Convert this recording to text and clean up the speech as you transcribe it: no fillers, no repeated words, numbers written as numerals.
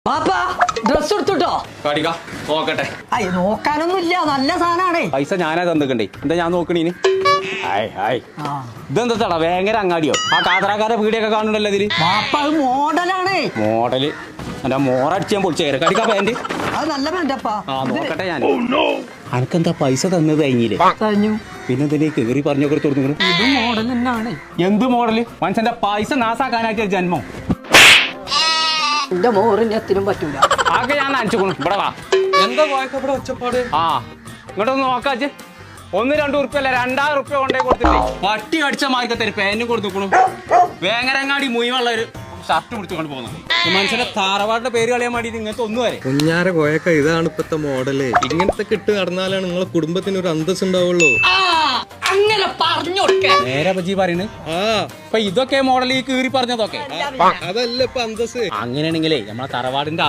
പാപ്പാ ഡ്രസ് എടുത്തുട്ടോ കാടിക്കാ നോക്കട്ടെ. അയ്യ നോക്കാനൊന്നുമില്ല, നല്ല സാധനാണേ. പൈസ ഞാനാ തന്നിക്കണ്ടേ, എന്താ ഞാൻ നോക്കണീന്? ഇതെന്താ ഭയങ്കര അങ്ങാടിയോ? ആ കാതറാക്കാരെ വീടിയൊക്കെ കാണുന്നുണ്ടല്ലോ ഇതില്. പാപ്പ അത് മോഡലാണ്. മോഡല് എന്റെ മോറടിച്ച് ഞാൻ പൊളിച്ചേരെ. കടിക്കാ പാന്റ് അത് നല്ല പാന്റപ്പാ. ആ നോക്കട്ടെ ഞാൻ. അനക്കെന്താ പൈസ തന്നത് കഴിഞ്ഞില്ലേ? കഴിഞ്ഞു. പിന്നെ എന്തിനാ കേറി പറഞ്ഞു കൊടുത്തു? ഇത് മോഡൽ തന്നെയാണ്. എന്ത് മോഡല്? മനുഷ്യന്റെ പൈസ നാസാക്കാനാക്കിയ ജന്മം. എന്റെ മോറിന് എത്തിനും പറ്റൂല. ആകെ ഞാൻ നനച്ചുകൊള്ളു. ഇവിടെ വാ. എന്താ ഇവിടെ ഒച്ചപ്പാട്? ആ ഇങ്ങോട്ടൊന്ന് നോക്കാച്ച്. 1-2 ഉറുപ്പ്യല്ല 2000 ഉറുപ്പ്യ കൊണ്ടേ കൊടുത്തിട്ടേ പട്ടി കടിച്ച മാർക്കത്തൊരു പാന്റും കൊടുത്തുക്കണു. വേങ്ങരങ്ങാടി മുഴുവുള്ള ഒരു ഷർട്ട് പിടിച്ചുകൊണ്ട് പോകുന്നു. മനുഷ്യന്റെ താറവാടിന്റെ പേര് കളയാൻ വേണ്ടിട്ട് ഇങ്ങനത്തെ ഒന്നും വരെ കുഞ്ഞാര കോയക്ക ഇതാണ് ഇപ്പത്തെ മോഡല്. ഇങ്ങനത്തെ ഇട്ട് നടന്നാലാണ് നിങ്ങളെ കുടുംബത്തിന് ഒരു അന്തസ് ഉണ്ടാവുള്ളൂ. അങ്ങനെ പറഞ്ഞു നേരെ പറ്റി പറയുന്നത്. ഇപ്പൊ ഇതൊക്കെ മോഡൽ ഈ കീറി പറഞ്ഞതൊക്കെ അതല്ല ഇപ്പൊ അന്തസ്. അങ്ങനെയാണെങ്കിലേ നമ്മളെ തറവാടിന്റെ